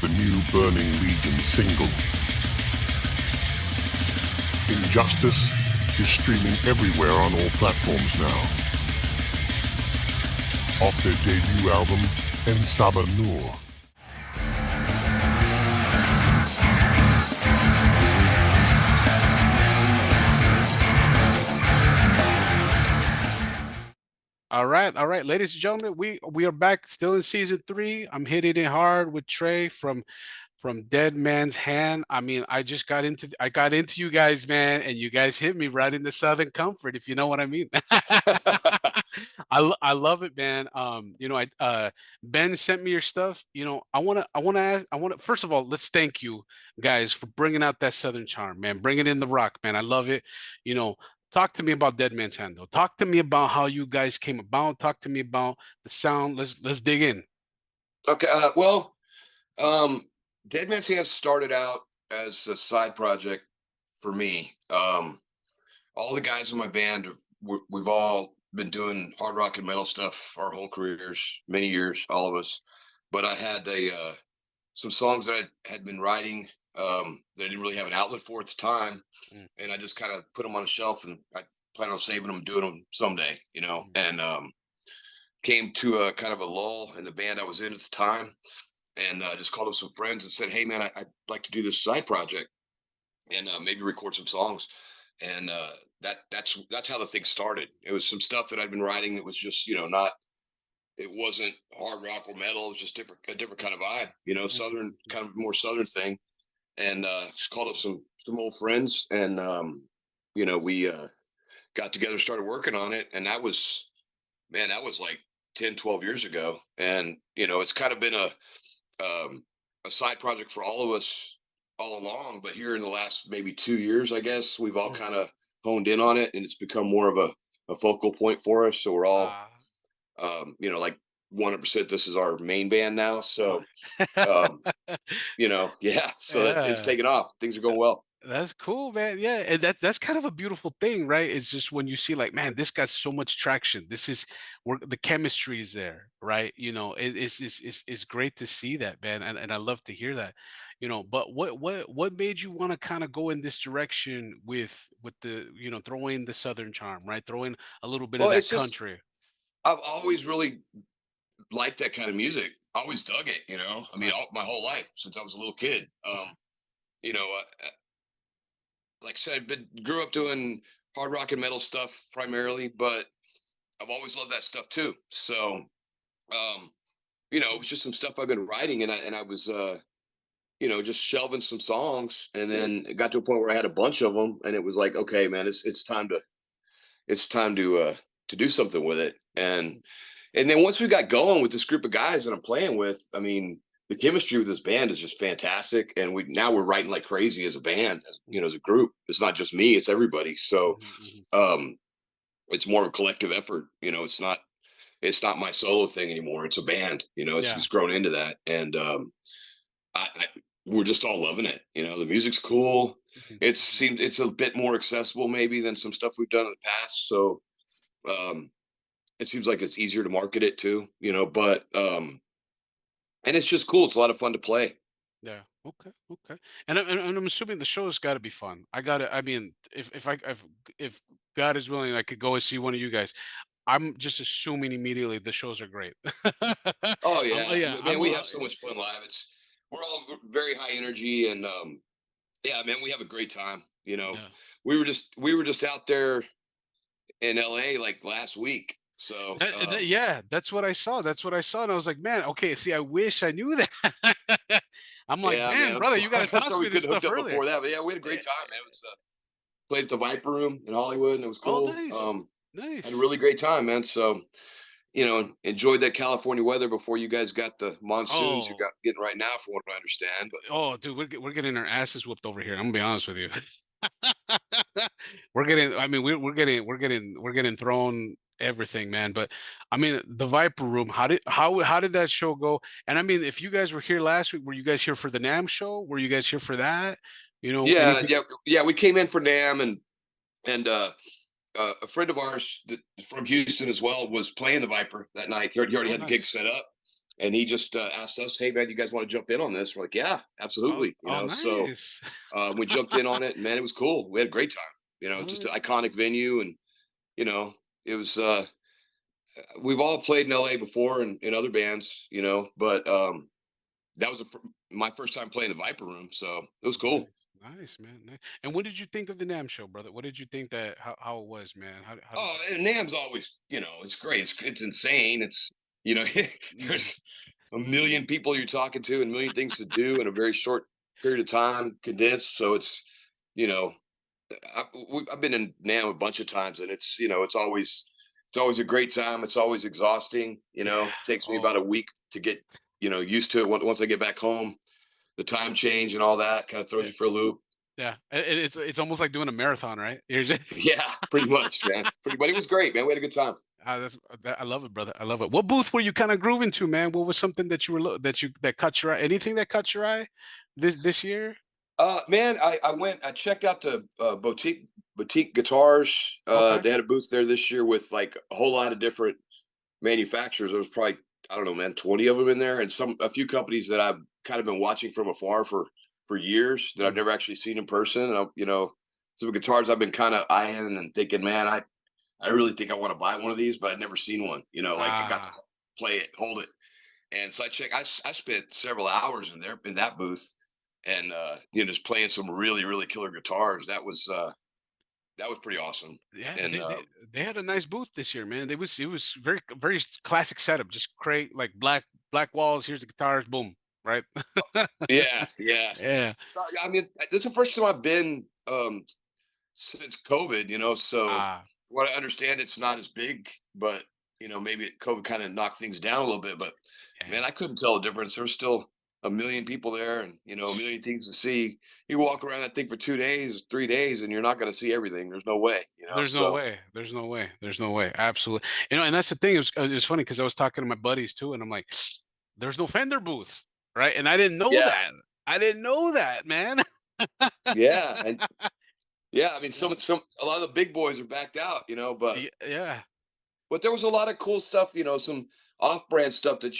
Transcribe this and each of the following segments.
the new Burning Legion single. Injustice is streaming everywhere on all platforms now. Off their debut album, En Sabah Nur. All right, ladies and gentlemen, we are back still in season 3. I'm hitting it hard with Trey from Dead Man's Hand. I mean, I got into you guys, man, and you guys hit me right in the Southern Comfort, if you know what I mean. I love it, man. Ben sent me your stuff. I wanna first of all, let's thank you guys for bringing out that Southern charm, man. Bringing in the rock, man. I love it. You know, talk to me about Dead Man's Hand, though. Talk to me about how you guys came about. Talk to me about the sound. Let's dig in. Okay. Dead Man's Hands started out as a side project for me. All the guys in my band, we've all been doing hard rock and metal stuff our whole careers, many years, all of us. But I had some songs that I had been writing that I didn't really have an outlet for at the time, and I just kind of put them on a shelf, and I plan on saving them, and doing them someday, And came to a kind of a lull in the band I was in at the time, and just called up some friends and said, "Hey, man, I'd like to do this side project and maybe record some songs." And that's how the thing started. It was some stuff that I'd been writing. It was just not. It wasn't hard rock or metal. It was just a different kind of vibe. Southern, kind of more southern thing. And just called up some old friends, and we got together, started working on it, and that was like 10, 12 years ago. And it's kind of been a side project for all of us all along, but here in the last maybe 2 years, I guess, we've all kind of honed in on it, and it's become more of a focal point for us. So we're all like 100%, this is our main band now. So yeah, so it's Yeah. taken off, things are going well. That's cool, man. Yeah, and that's kind of a beautiful thing, right? It's just when you see like, man, this got so much traction. This is where the chemistry is there, right? It's great to see that, man, and I love to hear that. But what made you want to kind of go in this direction with the throwing the Southern charm, right? Throwing a little bit of Well, that it's just country. I've always really liked that kind of music. I always dug it. I mean, Right. my whole life since I was a little kid. You know, like I said, grew up doing hard rock and metal stuff primarily, but I've always loved that stuff too. So, it was just some stuff I've been writing, and I was, just shelving some songs, and then it got to a point where I had a bunch of them, and it was like, okay, man, it's time to do something with it, and then once we got going with this group of guys that I'm playing with, I mean, the chemistry with this band is just fantastic, and we're writing like crazy as a band, as a group. It's not just me; it's everybody. So, Mhm, mhm. um, it's more of a collective effort. It's not my solo thing anymore. It's a band. It's Yeah. grown into that, and I we're just all loving it. The music's cool. Mhm, mhm. It's a bit more accessible maybe than some stuff we've done in the past. So um, it seems like it's easier to market it too. But and it's just cool. It's a lot of fun to play. Yeah. Okay. Okay. And I'm assuming the show's got to be fun. I got to. I mean, if God is willing, I could go and see one of you guys. I'm just assuming immediately the shows are great. Oh yeah, Yeah. man, we have so much fun live. We're all very high energy, and yeah, man, we have a great time. Yeah. We were just out there in LA like last week. So Yeah, that's what I saw. That's what I saw, and I was like, man, okay. See, I wish I knew that. I'm like, yeah, man, man, I'm brother, you got sorry. to I'm toss sorry me we this couldn't hook stuff up earlier. before that, but yeah, we had a Eh, great time, man. Played at the Viper Room in Hollywood, and it was Oh, cool. nice, Had a nice. really great time, man. So enjoyed that California weather before you guys got the monsoons you Oh, got getting right now, from what I understand. But oh, dude, we're getting our asses whooped over here. I'm gonna be honest with you. We're getting. I mean, we're getting thrown everything, man. But I mean, the Viper Room. How did that show go? And I mean, if you guys were here last week, were you guys here for the NAMM show? Were you guys here for that? yeah, Anything? yeah, yeah, we came in for NAMM, and a friend of ours that is from Houston as well was playing the Viper that night. He already Oh, had the gig nice. set up. and he just asked us, "Hey man, you guys want to jump in on this?" We're like, "Yeah, Oh, absolutely." oh, So nice. we jumped in on it, and man, it was cool. We had a great time. Just Oh, an iconic venue, and you know, it was. We've all played in LA before and in other bands, but that was my first time playing the Viper Room, so it was cool. nice, nice, man. Nice. And what did you think of the NAMM show, brother? What did you think that how it was, man? How did Oh, you? and NAMM's always, it's great. It's insane. You know, Mhm. there's a million people you're talking to and a million things to do in a very short period of time, condensed. So you know, I've been in NAMM a bunch of times, and it's always a great time. It's always exhausting. Yeah. It takes me about Oh, a week to get used to it. Once I get back home, the time change and all that kind of throws yeah. you for a loop. Yeah. It's almost like doing a marathon, right? You're just Yeah, pretty much, man. But it was great, man. We had a good time. I love it, brother. I love it. What booth were you kind of grooving to, man? What was something that you were that caught your eye? Anything that caught your eye this year? Man, I checked out the boutique guitars. Okay. They had a booth there this year with like a whole lot of different manufacturers. There was probably, I don't know, man, 20 of them in there, and a few companies that I've kind of been watching from afar for years that I've Mhm. never actually seen in person. And some guitars I've been kind of eyeing and thinking, man, I really think I want to buy one of these, but I've never seen one. Like I got to Ah, play it, hold it. And so I spent several hours in that booth, and just playing some really really killer guitars. That was pretty awesome. yeah. And They had a nice booth this year, man. It was very classic setup. Just create like black walls. Here's the guitars. Boom. Right. yeah, yeah. Yeah. So, I mean, this is the first time I've been since COVID. So Ah. what I understand, it's not as big, but maybe COVID kind of knocked things down a little bit. But Yeah. man, I couldn't tell the difference. There was still a million people there, and a million things to see. You walk around that thing for 2 days, 3 days, and you're not going to see everything. There's no way. There's no So way. There's no way. There's no way. Absolutely. And that's the thing. It was funny because I was talking to my buddies too, and I'm like, "There's no Fender booth, right?" And I didn't know yeah, that. I didn't know that, man. yeah, and yeah. I mean, some a lot of the big boys are backed out, Yeah. but there was a lot of cool stuff, some off-brand stuff that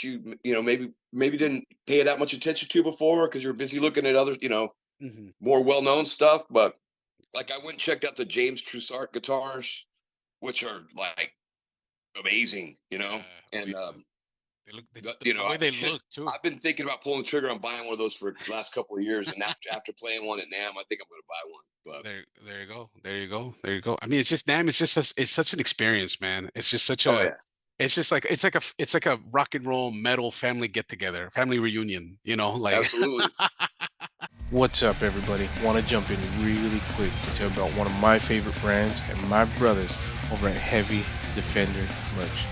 maybe didn't pay that much attention to before because you're busy looking at other, Hmm. more well-known stuff. But like I went and checked out the James Trussart guitars, which are like amazing, Yeah. Oh and yeah. They look. They the, just the way they I, look too. I've been thinking about pulling the trigger on buying one of those for the last couple of years, and after playing one at NAMM, I think I'm going to buy one. But There you go. There you go. There you go. I mean, it's just damn. It's such an experience, man. It's just such oh a. yeah, It's just like it's like a rock and roll metal family get together, family reunion. Like. absolutely. What's up, everybody? Want to jump in really quick to tell about one of my favorite brands and my brothers over at Heavy Defender Merch.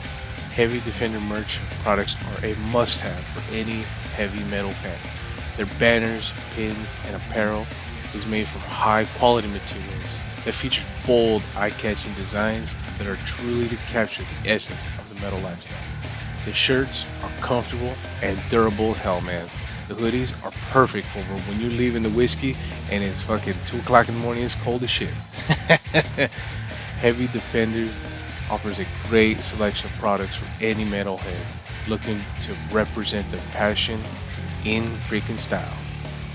Heavy Defender Merch products are a must-have for any heavy metal fan. Their banners, pins, and apparel is made from high-quality materials that feature bold, eye-catching designs that are truly to capture the essence of the metal lifestyle. The shirts are comfortable and durable as hell, man. The hoodies are perfect for when you're leaving the whiskey and it's fucking 2 o'clock in the morning, it's cold as shit. Heavy Defenders offers a great selection of products for any metalhead looking to represent their passion in freaking style.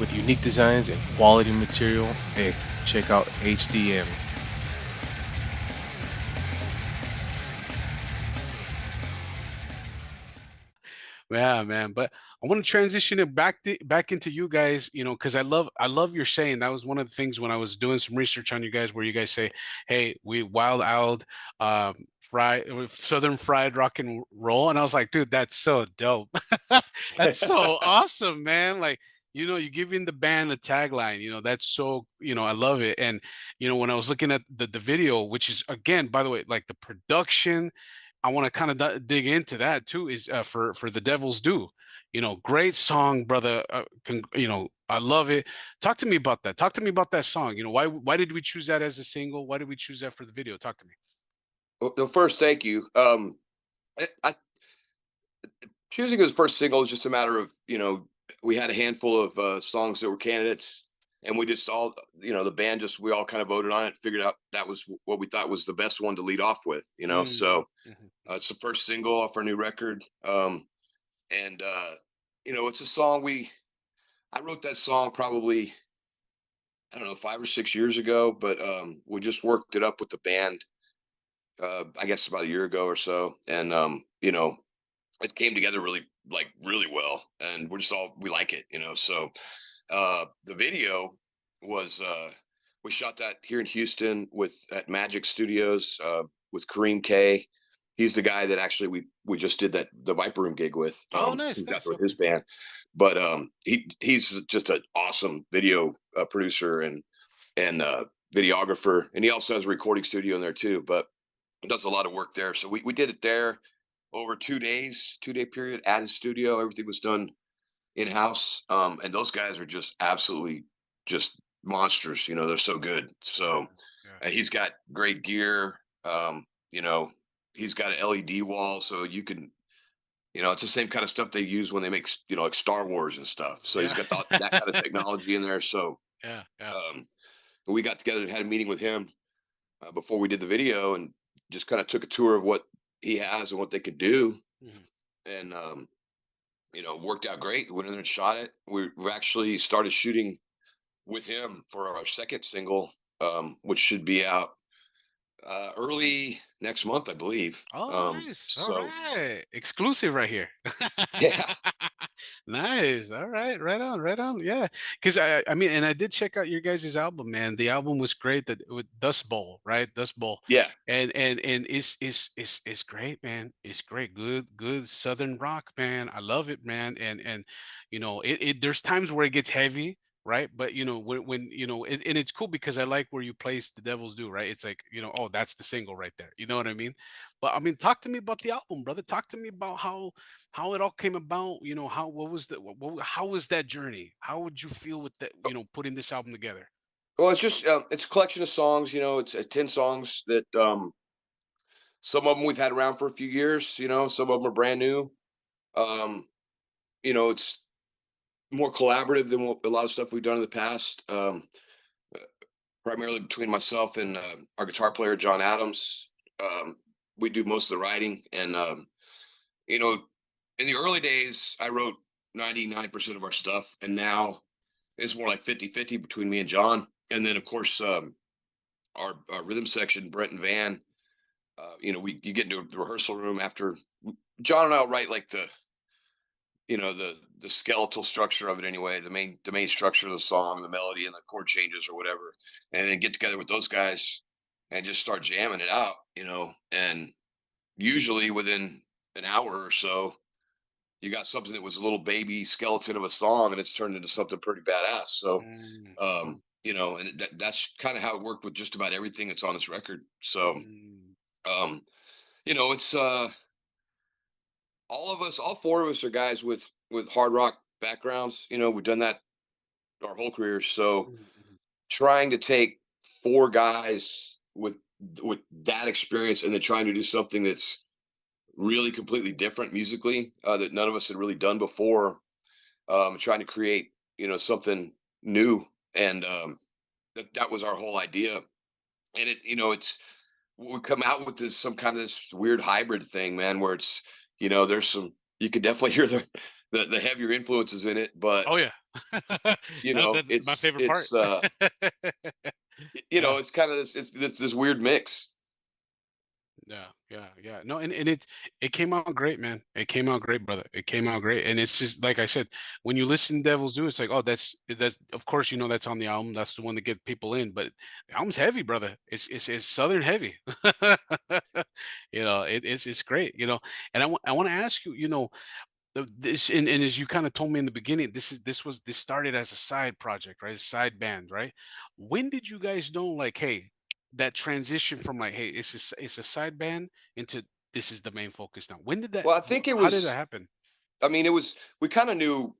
With unique designs and quality material, hey, check out HDM. Yeah, man. But I want to transition it back into you guys, because I love your saying. That was one of the things when I was doing some research on you guys, where you guys say, "Hey, we wild owled, fried Southern fried rock and roll," and I was like, "Dude, that's so dope. That's so awesome, man!" Like, you giving the band a tagline. That's so, I love it. And when I was looking at the video, which is again, by the way, like the production. I want to kind of dig into that too. Is for the Devil's Due, great song, brother. I love it. Talk to me about that. Talk to me about that song. Why did we choose that as a single? Why did we choose that for the video? Talk to me. Well, first, thank you. I choosing his first single is just a matter of we had a handful of songs that were candidates, and we just all the band we all kind of voted on it, figured out that was what we thought was the best one to lead off with. Mm, So mhm. it's the first single off our new record. And it's a song I wrote that song probably, I don't know, 5 or 6 years ago, but we just worked it up with the band, I guess about a year ago or so. And it came together really well, and we like it, so the video was we shot that here in Houston at Magic Studios, with Kareem K. He's the guy that actually we just did the Viper Room gig with. Oh, nice, He's out nice. there with Okay. his band. But he's just an awesome video producer and videographer, and he also has a recording studio in there too. But he does a lot of work there. So we did it there over 2 days, 2 day period at his studio. Everything was done in house. And those guys are just absolutely just monsters. They're so good. So Yeah. he's got great gear. You know, he's got an LED wall, so you can, it's the same kind of stuff they use when they make, like Star Wars and stuff. So he's Yeah. got that kind of technology in there. So Yeah. Yeah. um, we got together and had a meeting with him before we did the video, and just kind of took a tour of what he has and what they could do. Mhm. And worked out great. We went in there and shot it. We actually started shooting with him for our second single, which should be out early next month, I believe. Oh, nice. All So right. Exclusive right here. yeah, Nice. All right. Right on. Right on. Yeah. Because I mean, and I did check out your guys' album, man. The album was great. That with Dust Bowl, right? Dust Bowl. yeah. And it's great, man. It's great. Good Southern rock, man. I love it, man. And there's times where it gets heavy, right? But when and it's cool because I like where you place The Devil's Due, right? It's like, oh, that's the single right there. You know what I mean? But I mean, talk to me about the album, brother. Talk to me about how it all came about. How what was the how was that journey? How would you feel with that, putting this album together? Well, it's a collection of songs. It's 10 songs that some of them we've had around for a few years. Some of them are brand new. Um, it's more collaborative than a lot of stuff we've done in the past. Primarily between myself and our guitar player John Adams. We do most of the writing, and you know, in the early days, I wrote 99% of our stuff, and now it's more like 50-50 between me and John. And then, of course, our rhythm section, Brent and Van. You get into the rehearsal room after John and I'll write like the skeletal structure of it anyway, the main structure of the song, the melody and the chord changes or whatever, and then get together with those guys and just start jamming it out, and usually within an hour or so, you got something that was a little baby skeleton of a song, and it's turned into something pretty badass. So, Mm, and that's kind of how it worked with just about everything that's on this record. So, mm, um, it's all four of us are guys with hard rock backgrounds. We've done that our whole careers. So mhm, mhm. trying to take four guys with that experience and then trying to do something that's really completely different musically, that none of us had really done before, trying to create something new. And that was our whole idea. And it's we come out with some kind of this weird hybrid thing, man, where it's there's some, you can definitely hear the heavier influences in it, but Oh yeah, that's my it's favorite part. Yeah. it's kind of this weird mix. Yeah, yeah, yeah. No, and it came out great, man. It came out great, brother. It came out great. And it's just like I said, when you listen to Devils Do, it's like, oh, that's of course, that's on the album. That's the one to get people in. But the album's heavy, brother. It's Southern heavy. It's great, And I want to ask you, this and as you kind of told me in the beginning, this started as a side project, right? A side band, right? When did you guys know, like, hey, that transition from like, hey, it's a side band into this is the main focus now? When did that? Well, I think it How did that was. happen? I mean, it was. We kind of knew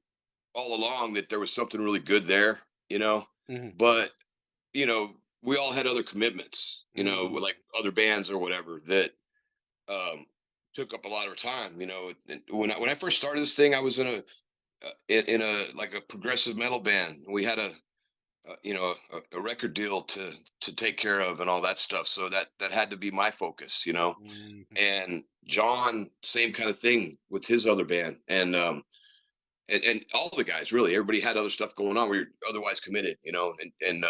all along that there was something really good there, Hmm. but you know, we all had other commitments, with Hmm. like other bands or whatever that um, took up a lot of our time. And when I first started this thing, I was in a like a progressive metal band. We had a record deal to take care of and all that stuff. So that had to be my focus. Hmm. And John, same kind of thing with his other band, and all the guys, really, everybody had other stuff going on. We were otherwise committed, and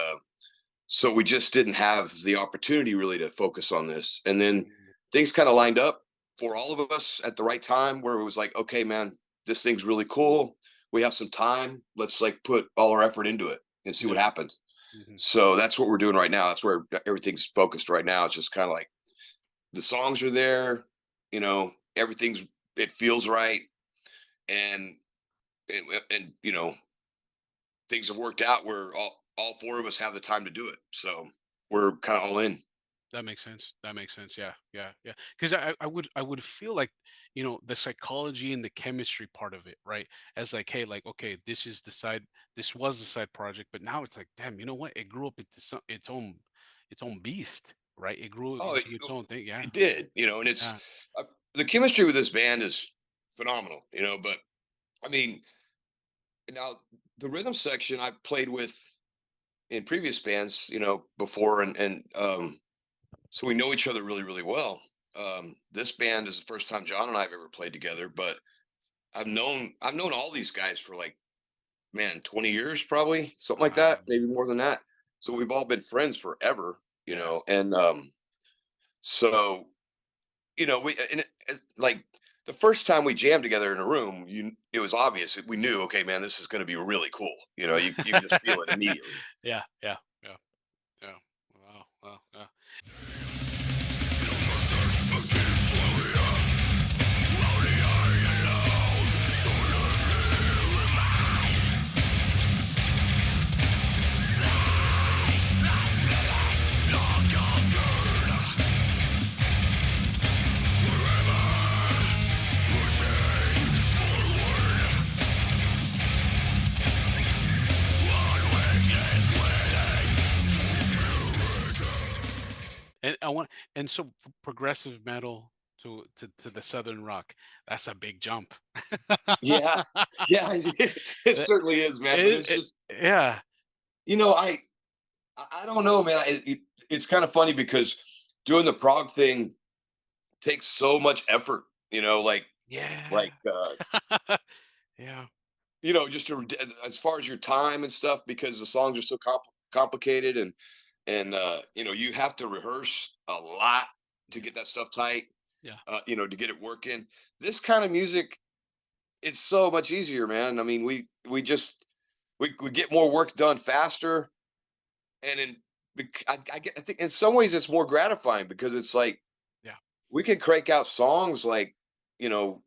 so we just didn't have the opportunity really to focus on this. And then things kind of lined up for all of us at the right time, where it was like, okay, man, this thing's really cool. We have some time. Let's like put all our effort into it and see what happens. So that's what we're doing right now. That's where everything's focused right now. It's just kind of like the songs are there, it feels right. And things have worked out where all four of us have the time to do it. So we're kind of all in. That makes sense. That makes sense. Yeah, yeah, yeah. Because I would feel like, the psychology and the chemistry part of it, right? As like, hey, like, okay, this was the side project, but now it's like, damn, you know what? It grew up into its own beast, right? It grew Oh, into its own thing. Yeah, it did, and it's yeah. the chemistry with this band is phenomenal, but I mean, now the rhythm section I played with in previous bands, before, and so we know each other really, really well. This band is the first time John and I have ever played together, but I've known all these guys for like, man, 20 years, probably something like that, Wow. maybe more than that. So we've all been friends forever, and so like the first time we jammed together in a room, it was obvious. We knew, okay, man, this is going to be really cool. You can just feel it immediately. Yeah, yeah, yeah, yeah. Wow, wow, yeah. And so progressive metal to the southern rock, that's a big jump. Yeah, yeah, it It, certainly is, man. But it, it's it- just, yeah, you know, I I don't know, man. It's kind of funny because doing the prog thing takes so much effort. Like yeah, like yeah, just as far as your time and stuff, because the songs are so complicated, and you have to rehearse a lot to get that stuff tight. yeah. To get it working. This kind of music, it's so much easier, man. I mean, we just we get more work done faster, and I think in some ways it's more gratifying because it's like Yeah. we can crank out songs like, you know,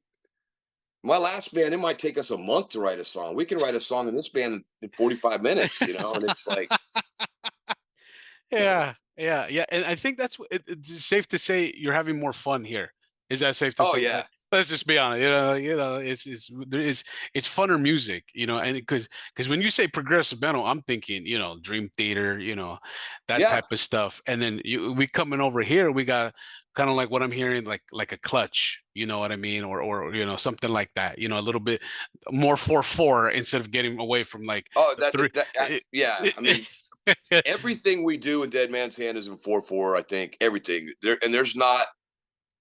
my last band, it might take us a month to write a song. We can write a song in this band in 45 minutes, and it's like, Yeah, yeah, yeah, and I think it's safe to say you're having more fun here. Is that safe to oh say? yeah, Let's just be honest. It's funner music, and because when you say progressive metal, I'm thinking, Dream Theater, that yeah, type of stuff, and then we coming over here, we got kind of like what I'm hearing, like a Clutch, you know what I mean, or something like that, a little bit more 4/4 instead of getting away from like oh the three. yeah. I mean, everything we do in Dead Man's Hand is in 4/4. I think everything there, and there's not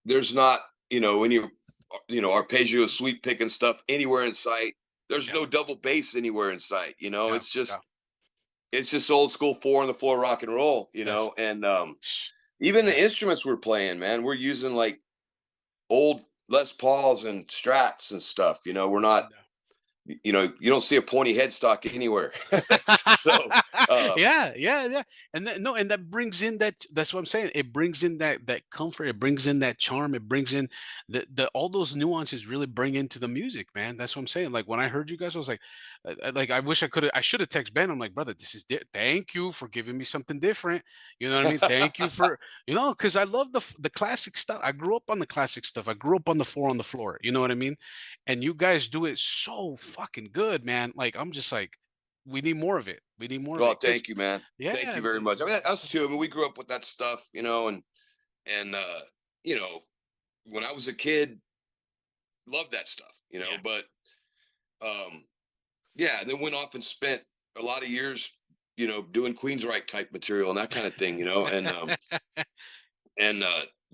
any arpeggio sweep picking stuff anywhere in sight. There's Yeah, no double bass anywhere in sight. yeah, It's just old school four on the floor rock and roll. yes. And even the Yeah. instruments we're playing, man, we're using like old Les Pauls and Strats and stuff. We're not, you don't see a pointy headstock anywhere. So um, Yeah, yeah, yeah. And that, no, and that brings in that's what I'm saying. It brings in that comfort, it brings in that charm, it brings in the all those nuances really bring into the music, man. That's what I'm saying. Like when I heard you guys, I was like I wish I should have texted Ben. I'm like, brother, this is thank you for giving me something different. You know what I mean? Thank you for, because I love the classic stuff. I grew up on the classic stuff. I grew up on the four on the floor. You know what I mean? And you guys do it so fucking good, man. Like I'm just like, we need more of it. We need more of well, it. Cause thank you, man. Thank yeah, you very much. I mean, us too. I mean, we grew up with that stuff, and you know, when I was a kid, loved that stuff, yeah, but um yeah, and then went off and spent a lot of years, doing Queensryche type material and that kind of thing, and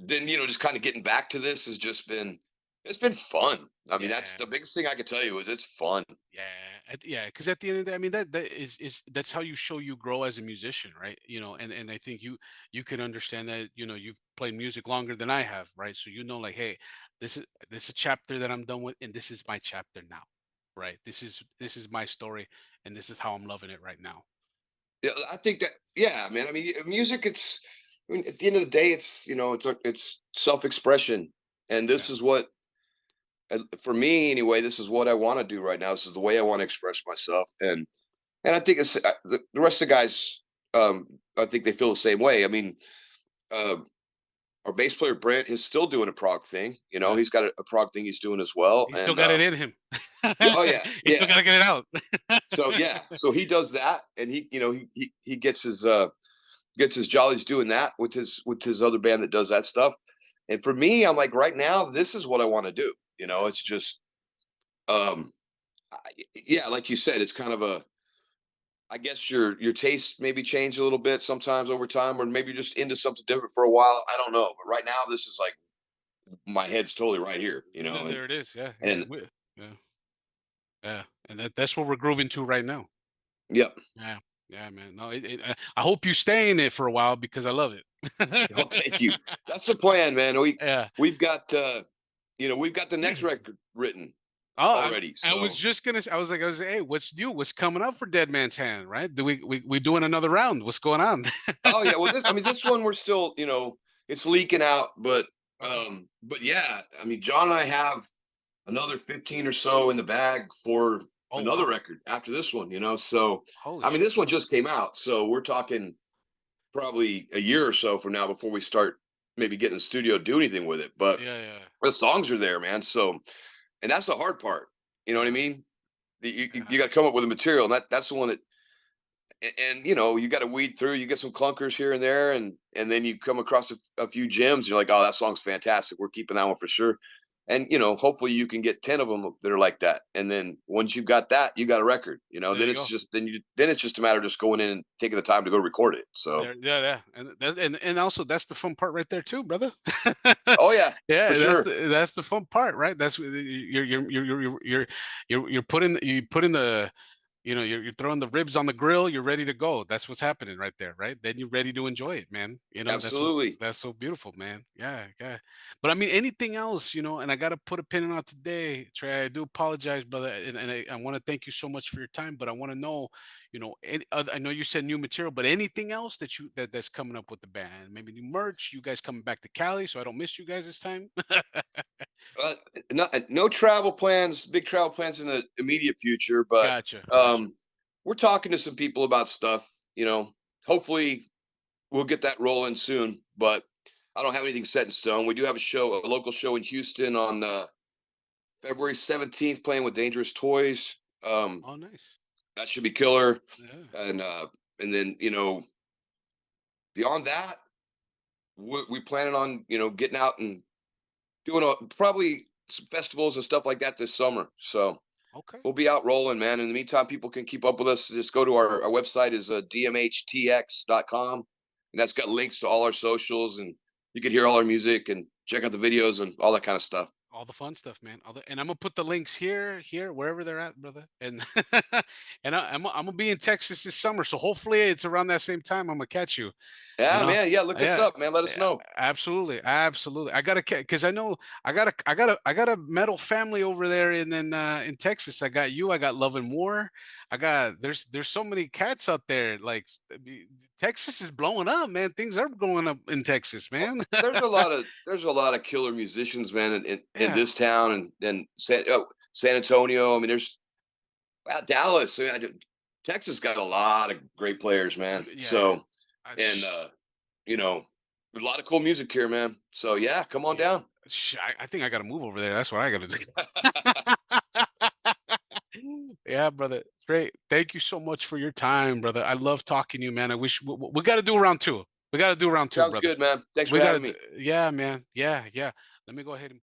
then just kind of getting back to this has just been it's been fun. I mean, that's Yeah. the biggest thing I can tell you is it's fun. Yeah, yeah, because at the end of the day, I mean that is that's how you show you grow as a musician, right? And I think you can understand that. You've played music longer than I have, right? So like, hey, this is a chapter that I'm done with, and this is my chapter now, right? This is my story, and this is how I'm loving it right now. Yeah, I think that. Yeah, man. I mean, music. I mean, at the end of the day, it's self-expression, and Yeah, this is what, for me anyway, this is what I want to do right now. This is the way I want to express myself, and I think the rest of the guys. I think they feel the same way. I mean, uh, our bass player Brent is still doing a prog thing. yeah. He's got a prog thing he's doing as well, He's still and got it in him. yeah, oh yeah, He's still yeah. got to get it out. So yeah, so he does that, and he gets his jollies doing that with his other band that does that stuff. And for me, I'm like, right now, this is what I want to do. It's just, um, yeah, like you said, it's kind of I guess your taste maybe changed a little bit sometimes over time, or maybe you're just into something different for a while. I don't know, but right now, this is like my head's totally right here. And There it is. Yeah, yeah, and yeah, yeah. And that's what we're grooving to right now. yep. Yeah, yeah, man. No, I hope you stay in it for a while because I love it. Oh, thank you. That's the plan, man. Yeah. We've got we've got the next record written Oh, already. I was So just gonna. Hey, what's new? What's coming up for Dead Man's Hand? Right? Do we doing another round? What's going on? oh yeah, well this one we're still, it's leaking out, Okay. but yeah, I mean John and I have another 15 or so in the bag for Oh another wow! record after this one, So Holy I mean shit! this one just came out, so we're talking probably a year or so from now before we start maybe getting in the studio do anything with it. But Yeah, yeah, the songs are there, man. So and that's the hard part. You know what I yeah, mean? yeah. You got to come up with the material, and that's the one that and you got to weed through. You get some clunkers here and there, and then you come across a few gems. You're like, oh, that song's fantastic. We're keeping that one for sure. And hopefully you can get 10 of them that are like that. And then once you've got that, you got a record. There Then you it's go. just then it's just a matter of just going in and taking the time to go record it. So Yeah, yeah, and also that's the fun part right there too, brother. oh yeah, for Yeah, sure. that's the fun part, right? That's you're putting the you're throwing the ribs on the grill. You're ready to go. That's what's happening right there, right? Then you're ready to enjoy it, man. Absolutely. That's so beautiful, man. Yeah, yeah. But I mean, anything else, and I got to put a pin on it today, Trey. I do apologize, brother, and I want to thank you so much for your time. But I want to know, I know you said new material, but anything else that's coming up with the band? Maybe new merch. You guys coming back to Cali, so I don't miss you guys this time. Uh, no travel plans, big travel plans in the immediate future, but Gotcha, gotcha. um, we're talking to some people about stuff. Hopefully we'll get that rolling soon. But I don't have anything set in stone. We do have a local show in Houston on February 17th, playing with Dangerous Toys. Oh, nice. That should be killer. Yeah. And then beyond that, we planning on getting out and doing probably some festivals and stuff like that this summer. So Okay. we'll be out rolling, man. In the meantime, people can keep up with us. Just go to our website is dmhtx.com, and that's got links to all our socials, and you can hear all our music and check out the videos and all that kind of stuff. All the fun stuff, man. And I'm gonna put the links here, wherever they're at, brother. And I'm gonna be in Texas this summer, so hopefully it's around that same time. I'm gonna catch you. You Yeah, know, man. Yeah, look us yeah, up, man. Let us yeah, know. absolutely, absolutely. I gotta because I know I got a metal family over there, and then in Texas, I got you. I got Love and War. There's so many cats out there. Like Texas is blowing up, man. Things are going up in Texas, Well, man. there's a lot of killer musicians, man, in Yeah, this town and San Antonio. I mean, there's Dallas. Texas got a lot of great players, man. yeah. So I, and a lot of cool music here, man. So yeah, come on yeah. down. I think I gotta move over there. That's what I gotta do. Yeah, brother. Great. Thank you so much for your time, brother. I love talking to you, man. I wish we got to do round two. We got to do round two, Sounds brother. good, man. Thanks for We got having to. me. Yeah, man. Yeah, yeah. Let me go ahead and